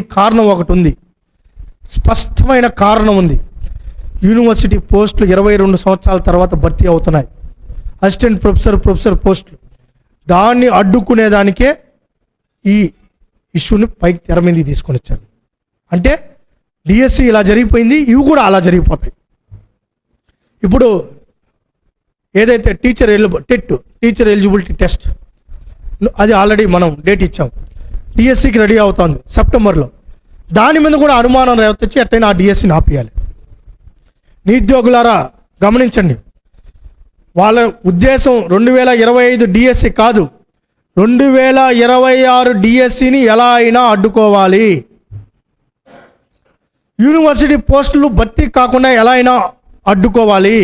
కారణం ఒకటి ఉంది, స్పష్టమైన కారణం ఉంది. యూనివర్సిటీ పోస్టులు 22 సంవత్సరాల తర్వాత భర్తీ అవుతున్నాయి. అసిస్టెంట్ ప్రొఫెసర్ పోస్టులు. దాన్ని అడ్డుకునేదానికే ఈ ఇష్యూని పైకి తెర మీదకి తీసుకొని వచ్చారు. అంటే డిఎస్సి ఇలా జరిగిపోయింది, ఇవి కూడా అలా జరిగిపోతాయి. ఇప్పుడు ఏదైతే టీచర్ ఎలిజిబిలిటీ టెస్ట్, అది ఆల్రెడీ మనం డేట్ ఇచ్చాం. డిఎస్సికి రెడీ అవుతుంది సెప్టెంబర్లో. దాని మీద కూడా అనుమానం రేవతొచ్చి ఎట్టయినా ఆ డిఎస్సిని ఆపేయాలి. నిరుద్యోగులారా గమనించండి, వాళ్ళ ఉద్దేశం 2025 డిఎస్సి కాదు, 2026 డిఎస్సిని ఎలా అయినా అడ్డుకోవాలి. యూనివర్సిటీ పోస్టులు భర్తీ కాకుండా ఎలా అయినా అడ్డుకోవాలి.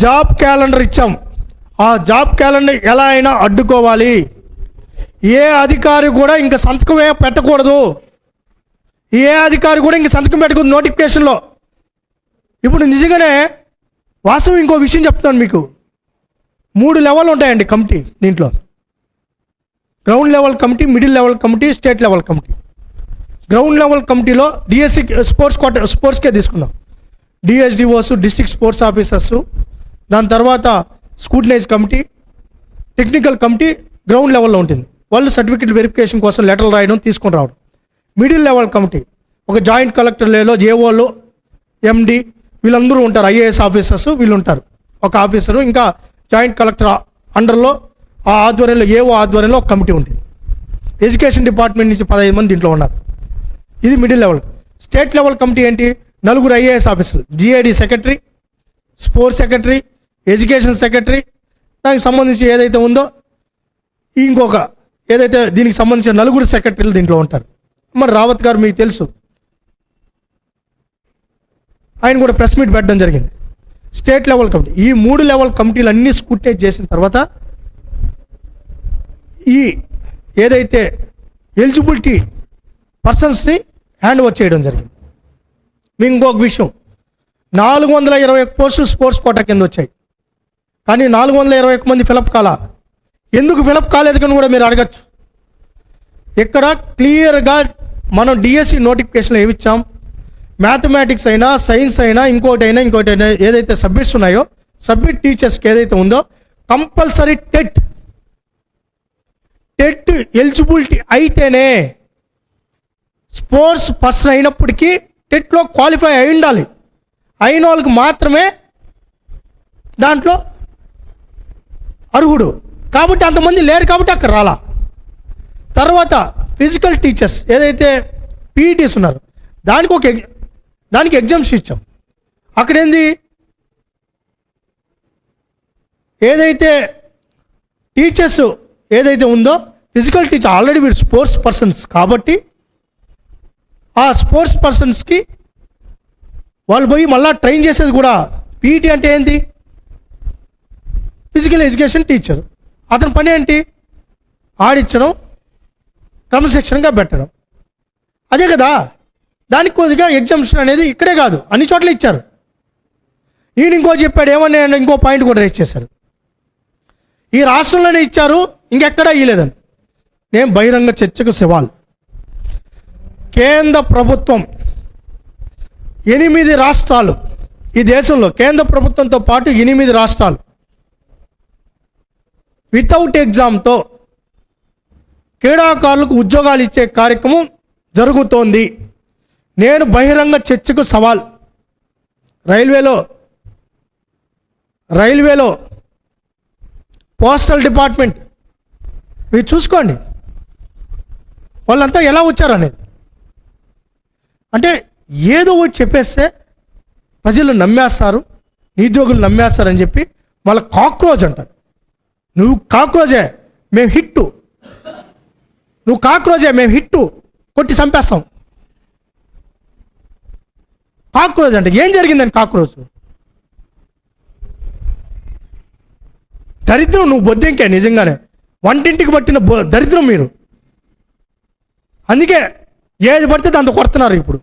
జాబ్ క్యాలెండర్ ఇచ్చాం, ఆ జాబ్ క్యాలెండర్ ఎలా అయినా అడ్డుకోవాలి. ఏ అధికారి కూడా ఇంక సంతకమే పెట్టకూడదు. ఏ అధికారి కూడా ఇంక సంతకం పెట్టకూడదు నోటిఫికేషన్లో. ఇప్పుడు నిజంగానే వాస్తవం ఇంకో విషయం చెప్తాను మీకు. 3 లెవెల్ ఉంటాయండి కమిటీ దీంట్లో. Ground level committee, middle level committee, state level committee. Ground level కమిటీలో డిఎస్సి స్పోర్ట్స్కే తీసుకున్నాం. డిఎస్డిఓస్, డిస్ట్రిక్ట్ స్పోర్ట్స్ ఆఫీసర్సు, దాని తర్వాత scrutinise committee, technical committee ground లెవెల్లో ఉంటుంది. వాళ్ళు సర్టిఫికేట్ వెరిఫికేషన్ కోసం లెటర్లు రాయడం, తీసుకొని రావడం. మిడిల్ లెవెల్ కమిటీ ఒక జాయింట్ కలెక్టర్ లేలో, జేఓలు, ఎండి వీళ్ళందరూ ఉంటారు. ఐఏఎస్ ఆఫీసర్స్ వీళ్ళు ఉంటారు, ఒక ఆఫీసరు. ఇంకా జాయింట్ కలెక్టర్ అండర్లో ఆ ఆధ్వర్యంలో, ఏఓ ఆధ్వర్యంలో ఒక కమిటీ ఉంటుంది. ఎడ్యుకేషన్ డిపార్ట్మెంట్ నుంచి 15 మంది దీంట్లో ఉన్నారు. ఇది middle level. State level committee ఏంటి? 4 ఐఏఎస్ ఆఫీసర్లు, GID secretary, sports secretary, education secretary, దానికి సంబంధించి ఏదైతే ఉందో ఇంకొక ఏదైతే దీనికి సంబంధించిన 4 సెక్రటరీలు దీంట్లో ఉంటారు. మరి రావత్ గారు మీకు తెలుసు, ఆయన కూడా ప్రెస్ మీట్ పెట్టడం జరిగింది. స్టేట్ లెవెల్ కమిటీ, ఈ 3 లెవెల్ కమిటీలు అన్నీ స్క్రూటినైజ్ చేసిన తర్వాత ఈ ఏదైతే ఎలిజిబిలిటీ పర్సన్స్ని హ్యాండ్ ఓవర్ చేయడం జరిగింది. మీకు ఇంకొక విషయం, 421 పోస్టులు స్పోర్ట్స్ కోటా కింద వచ్చాయి, కానీ 421 మంది ఫిలప్ కాలా. ఎందుకు ఫిలప్ కాలేదు కానీ కూడా మీరు అడగచ్చు. ఇక్కడ క్లియర్గా మనం డిఎస్సి నోటిఫికేషన్లో ఏమిచ్చాం, మ్యాథమెటిక్స్ అయినా, సైన్స్ అయినా, ఇంకోటైనా ఏదైతే సబ్జెక్ట్స్ ఉన్నాయో, సబ్జెక్ట్ టీచర్స్కి ఏదైతే ఉందో కంపల్సరీ టెట్ ఎలిజిబిలిటీ అయితేనే, స్పోర్ట్స్ పర్సన్ అయినప్పటికీ టెట్లో క్వాలిఫై అయి ఉండాలి. అయిన వాళ్ళకి మాత్రమే దాంట్లో అర్హుడు. కాబట్టి అంతమంది లేరు కాబట్టి అక్కడ రాలా. తర్వాత ఫిజికల్ టీచర్స్ ఏదైతే పీఈటీస్ ఉన్నారు, దానికి ఎగ్జామ్స్ ఇచ్చాం. అక్కడేంది, ఏదైతే టీచర్స్ ఏదైతే ఉందో ఫిజికల్ టీచర్ ఆల్రెడీ వీరు స్పోర్ట్స్ పర్సన్స్ కాబట్టి ఆ స్పోర్ట్స్ పర్సన్స్కి వాళ్ళు పోయి మళ్ళీ ట్రైన్ చేసేది కూడా. పీఈటీ అంటే ఏంటి? Physical education teacher. అతని పని ఏంటి? ఆడించడం, క్రమశిక్షణగా పెట్టడం, అదే కదా. దానికి కొద్దిగా ఎగ్జామ్షన్ అనేది ఇక్కడే కాదు అన్ని చోట్ల ఇచ్చారు. ఈయన ఇంకో చెప్పాడు, ఏమన్నా ఇంకో పాయింట్ కూడా రేస్ చేశారు, ఈ రాష్ట్రంలోనే ఇచ్చారు ఇంకెక్కడా ఇవ్వలేదని. నేను బహిరంగ చర్చకు సవాల్. కేంద్ర ప్రభుత్వం 8 రాష్ట్రాలు ఈ దేశంలో, కేంద్ర ప్రభుత్వంతో పాటు 8 రాష్ట్రాలు వితౌట్ ఎగ్జామ్తో క్రీడాకారులకు ఉద్యోగాలు ఇచ్చే కార్యక్రమం జరుగుతోంది. నేను బహిరంగ చర్చకు సవాల్. రైల్వేలో పోస్టల్ డిపార్ట్మెంట్ మీరు చూసుకోండి, వాళ్ళంతా ఎలా వచ్చారు అనేది. అంటే ఏదో ఒకటి చెప్పేస్తే ప్రజలు నమ్మేస్తారు, నిరుద్యోగులు నమ్మేస్తారని చెప్పి మళ్ళీ కాక్రోచ్ అంటారు. నువ్వు కాక్రోచే, మేము హిట్టు. నువ్వు కాక్రోచే, మేము హిట్టు, కొట్టి చంపేస్తాం. కాక్రోచ్ అంటే ఏం జరిగిందని? కాక్రోచ్ దరిద్రం. నువ్వు బొద్దింకే నిజంగానే వంటింటికి పట్టిన దరిద్రం మీరు. అందుకే ఏది పడితే దాంతో కొడుతున్నారు. ఇప్పుడు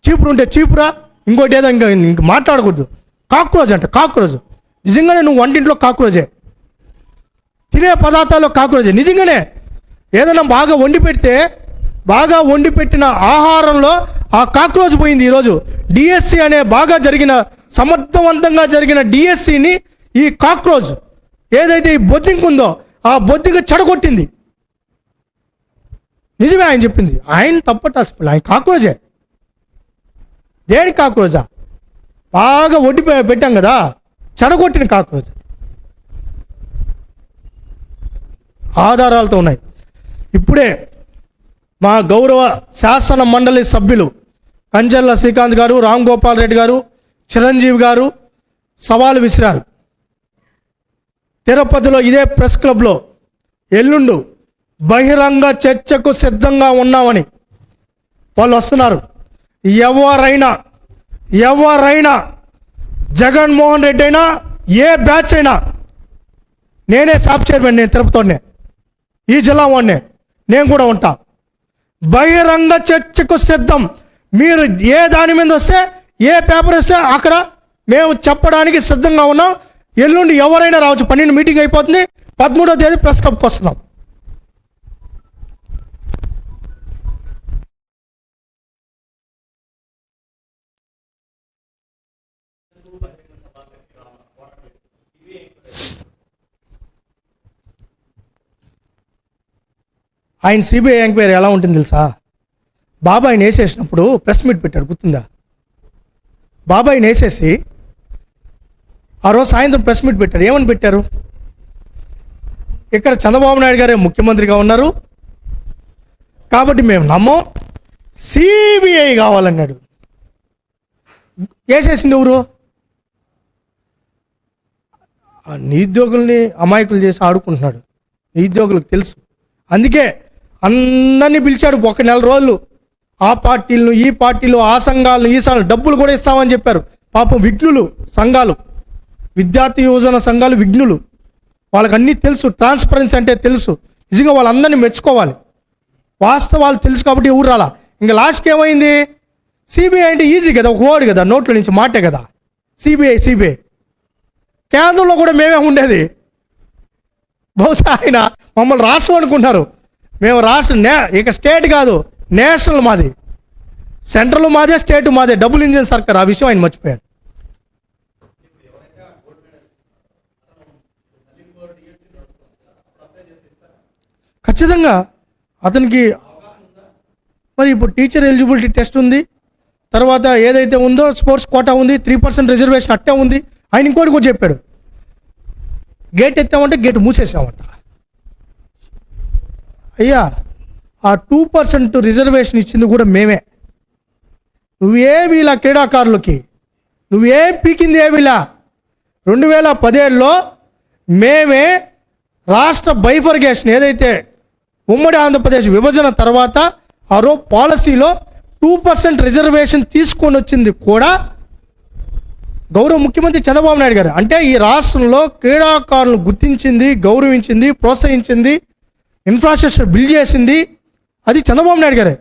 చీపురు ఉంటే చీపురా, ఇంకోటి ఏదో ఇంక మాట్లాడకూడదు. కాక్రోచ్ అంటే కాక్రోచ్. నిజంగానే నువ్వు వంటింట్లో కాక్రోచే, తినే పదార్థాల్లో కాక్రోచే. నిజంగానే ఏదైనా బాగా వండి పెట్టిన ఆహారంలో ఆ కాక్రోచ్ పోయింది. ఈరోజు డిఎస్సి అనే సమర్థవంతంగా జరిగిన డిఎస్సిని ఈ కాక్రోచ్ ఏదైతే ఈ బొద్దింక ఉందో ఆ బొద్దింక చెడగొట్టింది. నిజమే ఆయన చెప్పింది, ఆయన తప్పటాల్సి ఆయన కాక్రోచే. దేని కాక్రోచా? బాగా వండి పెట్టాం కదా, చెడగొట్టిన కాక్రోచ్. ఆధారాలతో ఉన్నాయి. ఇప్పుడే మా గౌరవ శాసన మండలి సభ్యులు కంచర్ల శ్రీకాంత్ గారు, రామ్ గోపాల్ రెడ్డి గారు, చిరంజీవి గారు సవాలు విసిరారు. తిరుపతిలో ఇదే ప్రెస్ క్లబ్లో ఎల్లుండు బహిరంగ చర్చకు సిద్ధంగా ఉన్నామని వాళ్ళు వస్తున్నారు. ఎవరైనా జగన్మోహన్ రెడ్డి అయినా ఏ బ్యాచ్ అయినా, నేనే సాఫ్ చైర్మన్, నేను తిరుపతిలోనే, ఈ జిల్లా వాడినే, నేను కూడా ఉంటా. బహిరంగ చర్చకు సిద్ధం. మీరు ఏ దాని మీద వస్తే, ఏ పేపర్ వస్తే అక్కడ మేము చెప్పడానికి సిద్ధంగా ఉన్నాం. ఎల్లుండి ఎవరైనా రావచ్చు. 12 మీటింగ్ అయిపోతుంది, 13వ తేదీ ప్రెస్ క్లబ్కి వస్తున్నాం. ఆయన సిబిఐ ఎంక్వైరీ ఎలా ఉంటుంది తెలుసా? బాబాయిని వేసేసినప్పుడు ప్రెస్ మీట్ పెట్టాడు, గుర్తుందా? బాబాయిని వేసేసి ఆ రోజు సాయంత్రం ప్రెస్ మీట్ పెట్టాడు. ఏమని పెట్టారు? ఇక్కడ చంద్రబాబు నాయుడు గారే ముఖ్యమంత్రిగా ఉన్నారు కాబట్టి మేము నమ్మం, సిబిఐ కావాలన్నాడు. వేసేసింది ఎవరు? ఆ నిరుద్యోగుల్ని అమాయకులు చేసి ఆడుకుంటున్నాడు. నిరుద్యోగులకు తెలుసు. అందుకే అందరినీ పిలిచాడు. 1 నెల రోజులు ఆ పార్టీలను, ఈ పార్టీలు, ఆ సంఘాలను, ఈ సంఘాలు డబ్బులు కూడా ఇస్తామని చెప్పారు. పాపం విఘ్నులు సంఘాలు, విద్యార్థి యువజన సంఘాలు విఘ్నులు, వాళ్ళకి అన్నీ తెలుసు. ట్రాన్స్పరెన్సీ అంటే తెలుసు. నిజంగా వాళ్ళందరినీ మెచ్చుకోవాలి. వాస్తవాలు తెలుసు కాబట్టి ఎవరు రాలా. ఇంకా లాస్ట్కి ఏమైంది? సిబిఐ అంటే ఈజీ కదా, ఒక వర్డ్ కదా, నోట్ల నుంచి మాటే కదా. సిబిఐ కేంద్రంలో కూడా మేమే ఉండేది. బహుశా ఆయన మమ్మల్ని రాష్ట్రం అనుకుంటున్నారు. మేము రాష్ట్రం ఇక స్టేట్ కాదు, నేషనల్ మాది. సెంట్రల్ మాదే, స్టేట్ మాదే. డబుల్ ఇంజిన్ సర్కార్. ఆ విషయం ఆయన మర్చిపోయాడు. ఖచ్చితంగా అతనికి మరి ఇప్పుడు టీచర్ ఎలిజిబిలిటీ టెస్ట్ ఉంది, తర్వాత ఏదైతే ఉందో స్పోర్ట్స్ కోటా ఉంది, 3% రిజర్వేషన్ అట్టే ఉంది. ఆయన ఇంకోటి కూడా చెప్పాడు, గేట్ ఎత్తామంటే గేట్ మూసేసామంట. అయ్యా, ఆ 2% రిజర్వేషన్ ఇచ్చింది కూడా మేమే. నువ్వేమిలా క్రీడాకారులకి నువ్వేం పీకింది ఏమిలా? 2017లో మేమే రాష్ట్ర బైఫర్గేషన్ ఏదైతే ఉమ్మడి ఆంధ్రప్రదేశ్ విభజన తర్వాత ఆ పాలసీలో 2% రిజర్వేషన్ తీసుకొని వచ్చింది కూడా గౌరవ ముఖ్యమంత్రి చంద్రబాబు నాయుడు గారు. అంటే ఈ రాష్ట్రంలో క్రీడాకారులను గుర్తించింది, గౌరవించింది, ప్రోత్సహించింది, ఇన్ఫ్రాస్ట్రక్చర్ బిల్డ్ చేసింది అది చంద్రబాబు నాయుడు గారే.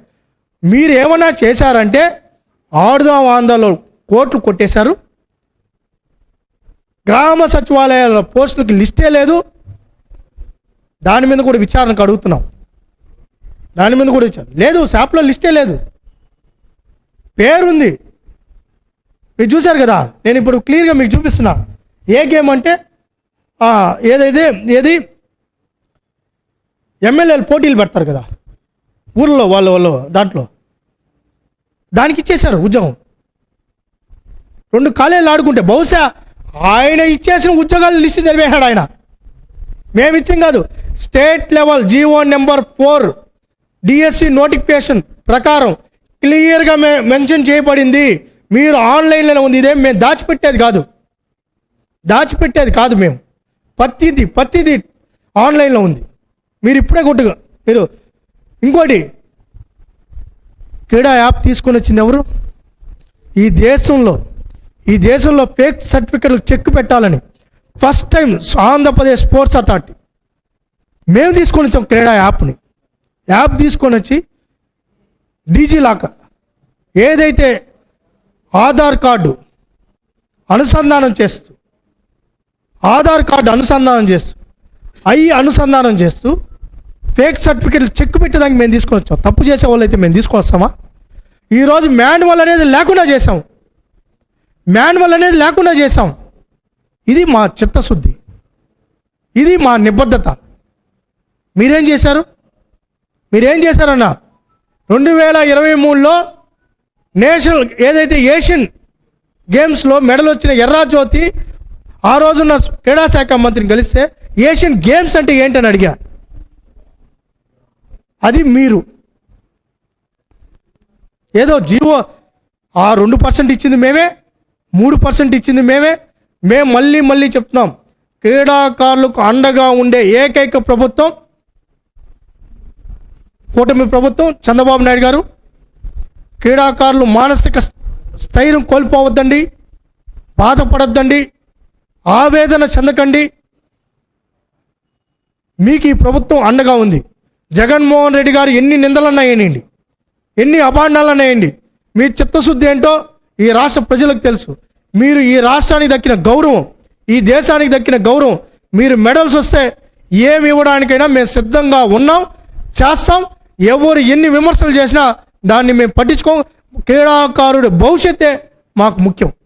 మీరు ఏమన్నా చేశారంటే ఆడుదాం ఆంధ్రలో కోట్లు కొట్టేశారు. గ్రామ సచివాలయాల పోస్టులకి లిస్టే లేదు. దాని మీద కూడా విచారణకు అడుగుతున్నాం. దాని మీద కూడా విచారణ లేదు. శాప్లో లిస్టే లేదు, పేరుంది. మీరు చూశారు కదా, నేను ఇప్పుడు క్లియర్గా మీకు చూపిస్తున్నా. ఏ గేమ్ అంటే ఏది ఎమ్మెల్యేలు పోటీలు పెడతారు కదా ఊళ్ళో, వాళ్ళు దాంట్లో దానికి ఇచ్చేశారు ఉద్యోగం. 2 కాలేజీలు ఆడుకుంటే బహుశా ఆయన ఇచ్చేసిన ఉద్యోగాలు లిస్టు చదివేశాడు ఆయన. మేము ఇచ్చాం కాదు. State level GO number 4 DSC notification ప్రకారం క్లియర్గా మెన్షన్ చేయబడింది. మీరు ఆన్లైన్లోనే ఉంది. ఇదేం మేము దాచిపెట్టేది కాదు. మేము ప్రతిదీ ఆన్లైన్లో ఉంది. మీరు ఇప్పుడే కొట్టుగా మీరు ఇంకోటి క్రీడా యాప్ తీసుకొని వచ్చింది ఎవరు? ఈ దేశంలో ఫేక్ సర్టిఫికెట్లు చెక్ పెట్టాలని first time Andhra Pradesh sports authority మేము తీసుకొని వచ్చాం. క్రీడా యాప్ తీసుకొని వచ్చి డిజిలాకర్ ఏదైతే ఆధార్ కార్డు అనుసంధానం చేస్తూ అనుసంధానం చేస్తూ ఫేక్ సర్టిఫికెట్లు చెక్ పెట్టడానికి మేము తీసుకొని వచ్చాం. తప్పు చేసే వాళ్ళు అయితే మేము తీసుకొని వస్తామా? ఈరోజు మాన్యువల్ అనేది లేకుండా చేసాం. మాన్యువల్ అనేది లేకుండా చేసాం. ఇది మా చిత్తశుద్ధి, ఇది మా నిబద్ధత. మీరేం చేశారు? మీరేం చేశారన్న 2023లో నేషనల్ ఏదైతే ఏషియన్ గేమ్స్లో మెడల్ వచ్చిన ఎర్రాజ్యోతి ఆ రోజున్న క్రీడా శాఖ మంత్రిని కలిస్తే ఏషియన్ గేమ్స్ అంటే ఏంటని అడిగా. అది మీరు ఏదో జీవో ఆ 2% ఇచ్చింది మేమే, 3% ఇచ్చింది మేమే. మేము మళ్ళీ చెప్తున్నాం, క్రీడాకారులకు అండగా ఉండే ఏకైక ప్రభుత్వం కూటమి ప్రభుత్వం, చంద్రబాబు నాయుడు గారు. క్రీడాకారులు మానసిక స్థైర్యం కోల్పోవద్దండి, బాధపడద్దండి, ఆవేదన చెందకండి. మీకు ఈ ప్రభుత్వం అండగా ఉంది. జగన్మోహన్ రెడ్డి గారు ఎన్ని నిందలన్నా వేయండి, ఎన్ని అభాండాలన్నా వేయండి, మీ చిత్తశుద్ధి ఏంటో ఈ రాష్ట్ర ప్రజలకు తెలుసు. మీరు ఈ రాష్ట్రానికి దక్కిన గౌరవం, ఈ దేశానికి దక్కిన గౌరవం, మీరు మెడల్స్ వస్తే ఏమి ఇవ్వడానికైనా మేము సిద్ధంగా ఉన్నాం, చేస్తాం. ఎవరు ఎన్ని విమర్శలు చేసినా దాన్ని మేము పట్టించుకోం. క్రీడాకారుడి భవిష్యత్తే మాకు ముఖ్యం.